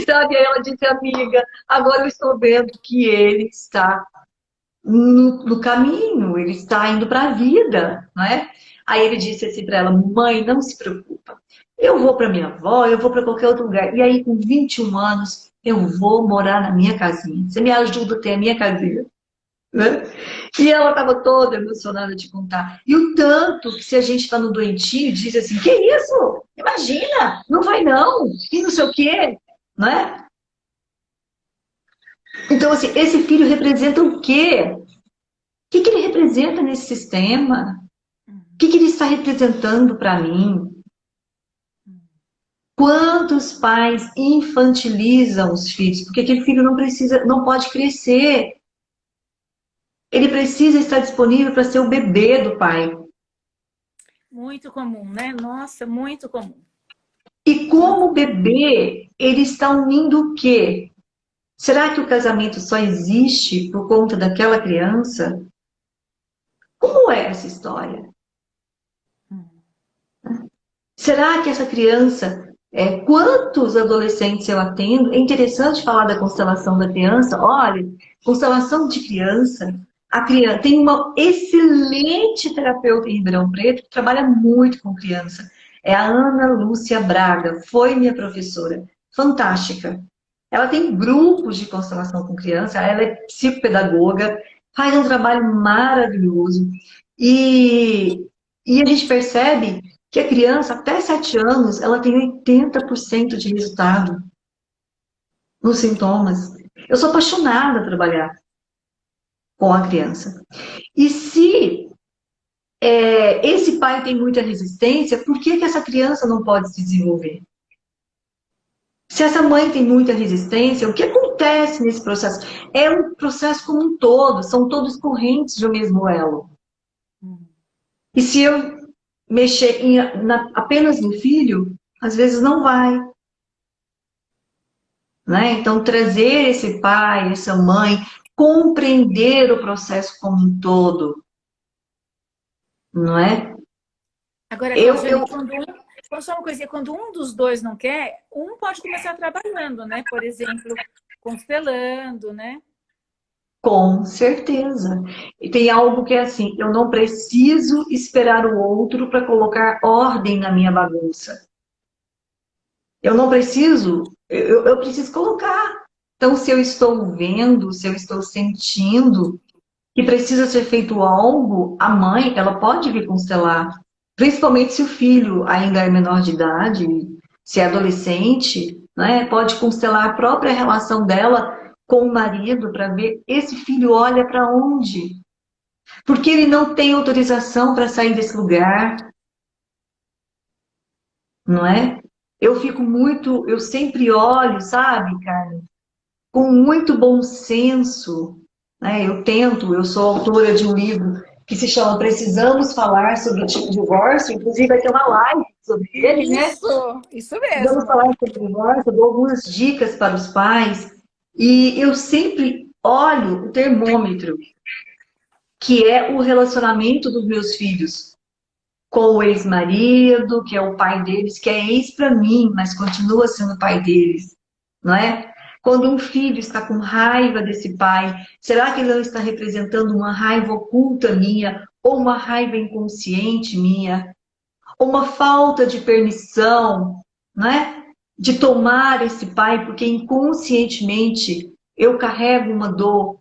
Sabe? Aí ela disse, amiga, agora eu estou vendo que ele está no caminho, ele está indo para a vida, não é? Aí ele disse assim para ela, mãe, não se preocupa. Eu vou para minha avó, eu vou para qualquer outro lugar. E aí, com 21 anos, eu vou morar na minha casinha. Você me ajuda a ter a minha casinha, né? E ela estava toda emocionada de contar. E o tanto que se a gente está no doentinho, diz assim, que isso? Imagina, não vai não, e não sei o quê, não é? Então, assim, esse filho representa o quê? O que ele representa nesse sistema? O que ele está representando para mim? Quantos pais infantilizam os filhos? Porque aquele filho não precisa, não pode crescer. Ele precisa estar disponível para ser o bebê do pai. Muito comum, né? Nossa, muito comum. E como bebê, ele está unindo o quê? Será que o casamento só existe por conta daquela criança? Como é essa história? Será que essa criança, quantos adolescentes eu atendo? É interessante falar da constelação da criança. Olha, constelação de criança, a criança tem uma excelente terapeuta em Ribeirão Preto que trabalha muito com criança. É a Ana Lúcia Braga, foi minha professora. Fantástica. Ela tem grupos de constelação com criança, ela é psicopedagoga, faz um trabalho maravilhoso. E a gente percebe que a criança, até 7 anos, ela tem 80% de resultado nos sintomas. Eu sou apaixonada a trabalhar com a criança. E se esse pai tem muita resistência, por que essa criança não pode se desenvolver? Se essa mãe tem muita resistência, o que acontece nesse processo? É um processo como um todo, são todos correntes do mesmo elo. E se eu mexer apenas no filho, às vezes não vai. Né? Então, trazer esse pai, essa mãe, compreender o processo como um todo, não é? Agora, Claudiane, só uma coisinha, quando um dos dois não quer, um pode começar trabalhando, né? Por exemplo, constelando, né? Com certeza. E tem algo que é assim, eu não preciso esperar o outro para colocar ordem na minha bagunça. Eu não preciso, eu preciso colocar. Então, se eu estou vendo, se eu estou sentindo que precisa ser feito algo, a mãe, ela pode vir constelar. Principalmente se o filho ainda é menor de idade, se é adolescente, né? Pode constelar a própria relação dela com o marido para ver esse filho olha para onde. Porque ele não tem autorização para sair desse lugar, não é? Eu sempre olho, sabe, Carmen, com muito bom senso, né? Eu sou autora de um livro que se chama Precisamos Falar sobre o Tipo de Divórcio, inclusive vai ter uma live sobre ele, né? Isso Vamos mesmo. falar sobre o divórcio, eu dou algumas dicas para os pais, e eu sempre olho o termômetro, que é o relacionamento dos meus filhos com o ex-marido, que é o pai deles, que é ex para mim, mas continua sendo pai deles, não é? Quando um filho está com raiva desse pai, será que ele não está representando uma raiva oculta minha, ou uma raiva inconsciente minha, ou uma falta de permissão, não é? De tomar esse pai, porque inconscientemente eu carrego uma dor,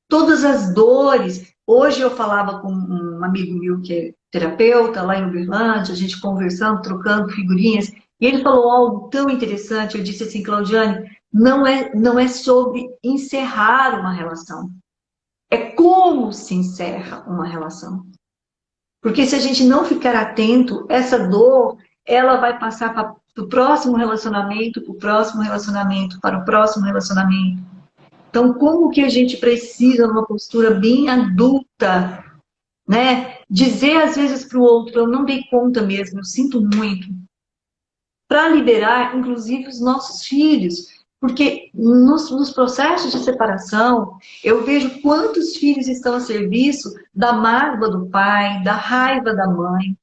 todas as dores. Hoje eu falava com um amigo meu que terapeuta lá em Uberlândia, a gente conversando, trocando figurinhas, e ele falou algo tão interessante. Eu disse assim, Claudiane, não é sobre encerrar uma relação, é como se encerra uma relação. Porque se a gente não ficar atento, essa dor, ela vai passar para o próximo relacionamento, para o próximo relacionamento, para o próximo relacionamento. Então, como que a gente precisa, numa postura bem adulta, né? Dizer às vezes para o outro, eu não dei conta mesmo, eu sinto muito. Para liberar, inclusive, os nossos filhos. Porque nos processos de separação, eu vejo quantos filhos estão a serviço da mágoa do pai, da raiva da mãe.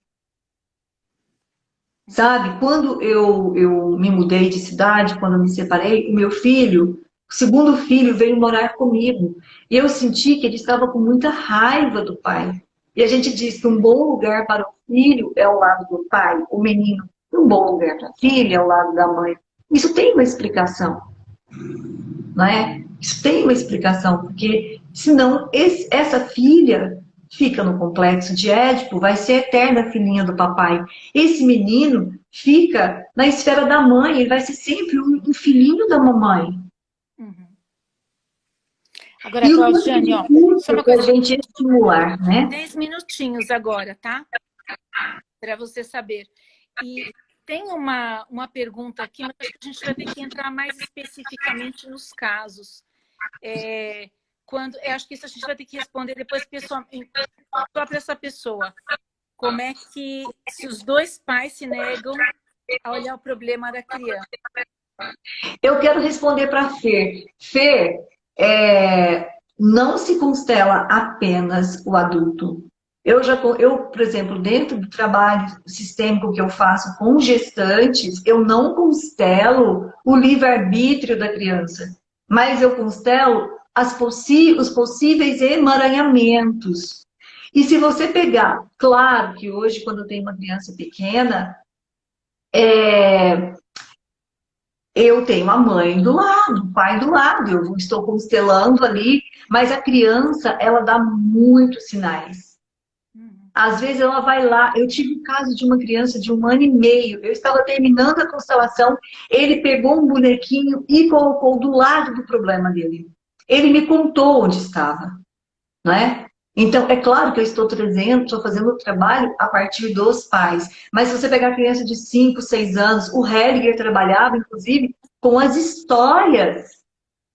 Sabe, quando eu me mudei de cidade, quando eu me separei, o meu filho, o segundo filho, veio morar comigo. E eu senti que ele estava com muita raiva do pai. E a gente diz que um bom lugar para o filho é o lado do pai, o menino. Um bom lugar para a filha é o lado da mãe. Isso tem uma explicação, não é? Isso tem uma explicação, porque senão essa filha fica no complexo de Édipo, vai ser eterna filhinha do papai. Esse menino fica na esfera da mãe, ele vai ser sempre um filhinho da mamãe. Uhum. Agora, E o Claudiane, ó, só uma para a coisa, gente estimular, né? 10 minutinhos agora, tá? Para você saber. E tem uma pergunta aqui, mas acho que a gente vai ter que entrar mais especificamente nos casos. Acho que isso a gente vai ter que responder depois pessoalmente, só para essa pessoa. Como é que, se os dois pais se negam a olhar o problema da criança? Eu quero responder para a Fer. Fer, não se constela apenas o adulto. Eu, por exemplo, dentro do trabalho sistêmico que eu faço com gestantes, eu não constelo o livre-arbítrio da criança, mas eu constelo os possíveis emaranhamentos. E se você pegar, claro que hoje, quando eu tenho uma criança pequena, eu tenho a mãe do lado, o pai do lado, eu estou constelando ali, mas a criança, ela dá muitos sinais. Às vezes ela vai lá, eu tive o caso de uma criança de 1 ano e meio, eu estava terminando a constelação, ele pegou um bonequinho e colocou do lado do problema dele. Ele me contou onde estava, não é? Então, é claro que eu estou fazendo o trabalho a partir dos pais. Mas se você pegar criança de 5, 6 anos, o Heliger trabalhava, inclusive, com as histórias,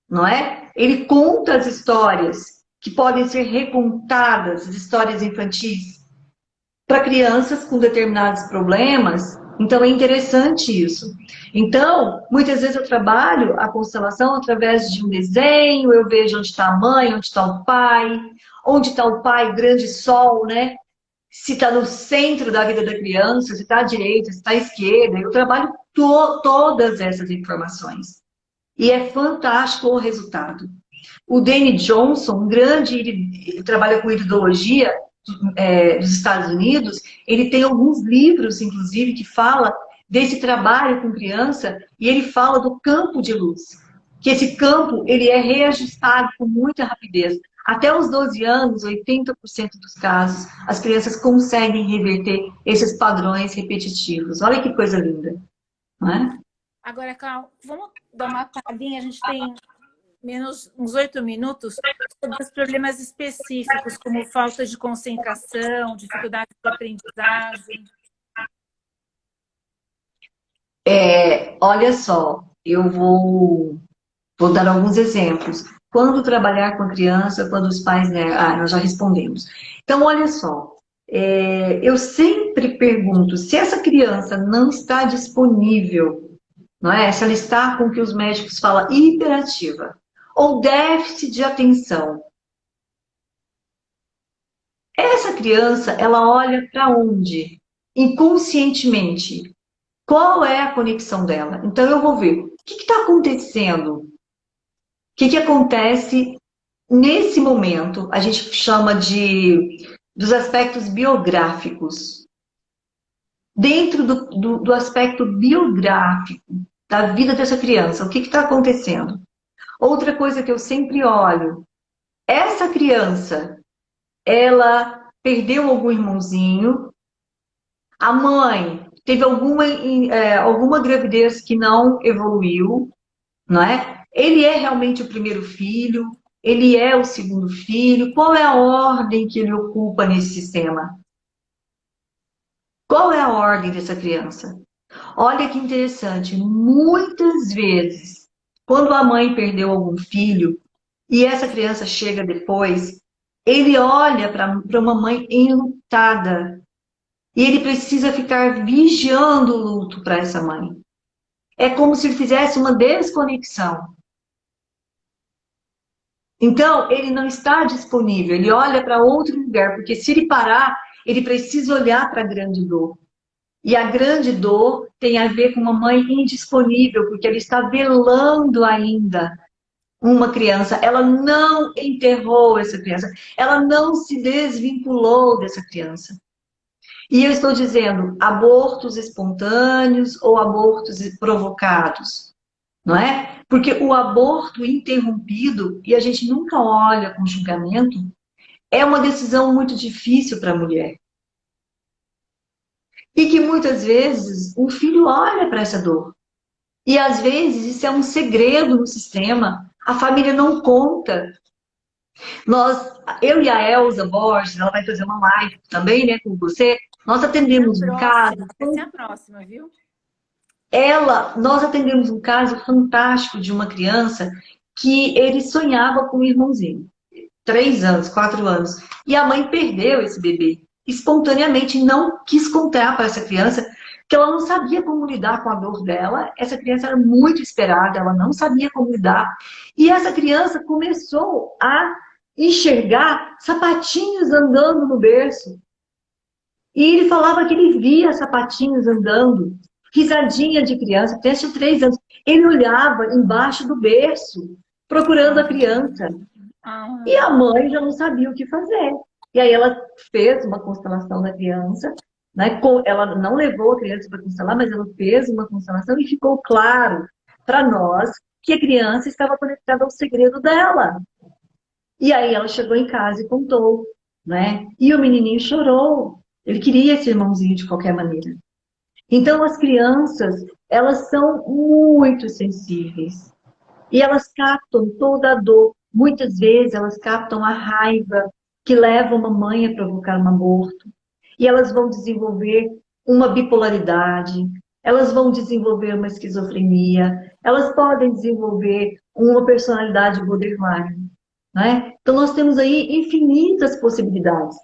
não é? Ele conta as histórias que podem ser recontadas, as histórias infantis, para crianças com determinados problemas. Então, é interessante isso. Então, muitas vezes eu trabalho a constelação através de um desenho, eu vejo onde está a mãe, onde está o pai, grande sol, né? Se está no centro da vida da criança, se está à direita, se está à esquerda. Eu trabalho todas essas informações. E é fantástico o resultado. O Danny Johnson, ele trabalha com iridologia, dos Estados Unidos, ele tem alguns livros, inclusive, que fala desse trabalho com criança, e ele fala do campo de luz. Que esse campo, ele é reajustado com muita rapidez. Até os 12 anos, 80% dos casos, as crianças conseguem reverter esses padrões repetitivos. Olha que coisa linda, não é? Agora, Carl, vamos dar uma palhinha, a gente tem uns 8 minutos, sobre os problemas específicos, como falta de concentração, dificuldade de aprendizagem. Olha só, eu vou dar alguns exemplos. Quando trabalhar com a criança, quando os pais, né? Nós já respondemos. Então, olha só, eu sempre pergunto se essa criança não está disponível, não é? Se ela está com o que os médicos falam hiperativa ou déficit de atenção. Essa criança, ela olha para onde? Inconscientemente. Qual é a conexão dela? Então eu vou ver o que está acontecendo. O que acontece nesse momento? A gente chama dos aspectos biográficos. Dentro do aspecto biográfico da vida dessa criança, o que está acontecendo? Outra coisa que eu sempre olho, essa criança, ela perdeu algum irmãozinho, a mãe teve alguma gravidez que não evoluiu, não é? Ele é realmente o primeiro filho, ele é o segundo filho, qual é a ordem que ele ocupa nesse sistema? Qual é a ordem dessa criança? Olha que interessante, muitas vezes, quando a mãe perdeu algum filho e essa criança chega depois, ele olha para uma mãe enlutada e ele precisa ficar vigiando o luto para essa mãe. É como se ele fizesse uma desconexão. Então, ele não está disponível, ele olha para outro lugar, porque se ele parar, ele precisa olhar para a grande dor. E a grande dor tem a ver com uma mãe indisponível, porque ela está velando ainda uma criança. Ela não enterrou essa criança, ela não se desvinculou dessa criança. E eu estou dizendo abortos espontâneos ou abortos provocados, não é? Porque o aborto interrompido, e a gente nunca olha com julgamento, é uma decisão muito difícil para a mulher. E que muitas vezes o filho olha para essa dor. E às vezes isso é um segredo no sistema. A família não conta. Eu e a Elza Borges, ela vai fazer uma live também, né, com você. Nós atendemos um caso. Essa é a próxima, viu? Nós atendemos um caso fantástico de uma criança que ele sonhava com um irmãozinho. 3 anos, 4 anos. E a mãe perdeu esse bebê. Espontaneamente não quis contar para essa criança, porque ela não sabia como lidar com a dor dela. Essa criança era muito esperada, ela não sabia como lidar. E essa criança começou a enxergar sapatinhos andando no berço. E ele falava que ele via sapatinhos andando, risadinha de criança, até tinha 3 anos. Ele olhava embaixo do berço, procurando a criança. E a mãe já não sabia o que fazer. E aí ela fez uma constelação da criança, né? Ela não levou a criança para constelar, mas ela fez uma constelação e ficou claro para nós que a criança estava conectada ao segredo dela. E aí ela chegou em casa e contou, né? E o menininho chorou. Ele queria esse irmãozinho de qualquer maneira. Então as crianças, elas são muito sensíveis. E elas captam toda a dor. Muitas vezes elas captam a raiva que leva uma mãe a provocar um aborto. E elas vão desenvolver uma bipolaridade, elas vão desenvolver uma esquizofrenia, elas podem desenvolver uma personalidade borderline. Né? Então nós temos aí infinitas possibilidades.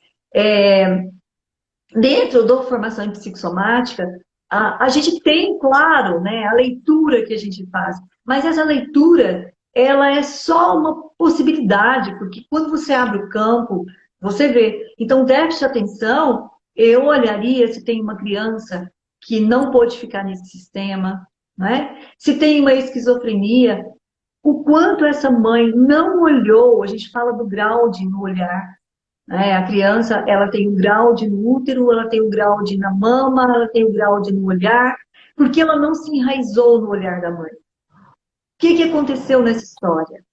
Dentro da formação em psicossomática, a gente tem, claro, né, a leitura que a gente faz, mas essa leitura, ela é só uma possibilidade, porque quando você abre o campo, você vê. Então, déficit de atenção, eu olharia se tem uma criança que não pôde ficar nesse sistema, né? Se tem uma esquizofrenia, o quanto essa mãe não olhou, a gente fala do grau de no olhar, a criança, ela tem um grau de no útero, ela tem um grau de na mama, ela tem um grau de no olhar, porque ela não se enraizou no olhar da mãe. O que aconteceu nessa história?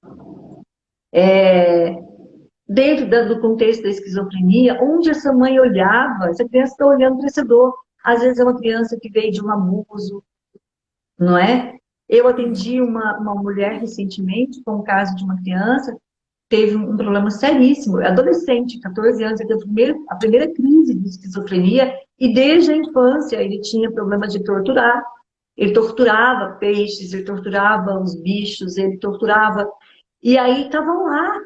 Dentro do contexto da esquizofrenia, onde essa mãe olhava, essa criança está olhando para essa dor. Às vezes é uma criança que veio de um abuso, não é? Eu atendi uma mulher recentemente com um caso de uma criança teve um problema seríssimo, adolescente, 14 anos, ele teve a primeira crise de esquizofrenia, e desde a infância ele tinha problema de torturar. Ele torturava peixes, ele torturava os bichos, ele torturava. E aí estavam lá,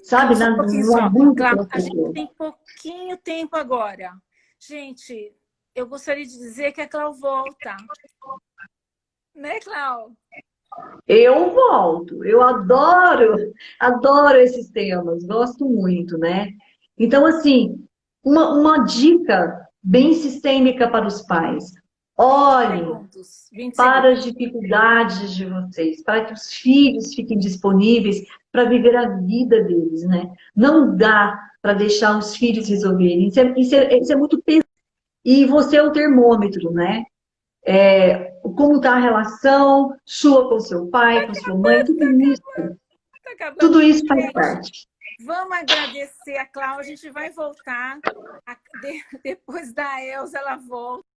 sabe, no abuso. Claro, a gente tem pouquinho tempo agora. Gente, eu gostaria de dizer que a Clau volta. Né, Clau? Eu volto, eu adoro esses temas, gosto muito, né? Então, assim, uma dica bem sistêmica para os pais. Olhem para as dificuldades de vocês, para que os filhos fiquem disponíveis para viver a vida deles, né? Não dá para deixar os filhos resolverem, isso é muito pesado. E você é o termômetro, né? Como está a relação sua com seu pai, com sua mãe, tudo isso faz parte. Vamos agradecer a Cláudia, a gente vai voltar. Depois da Elza, ela volta.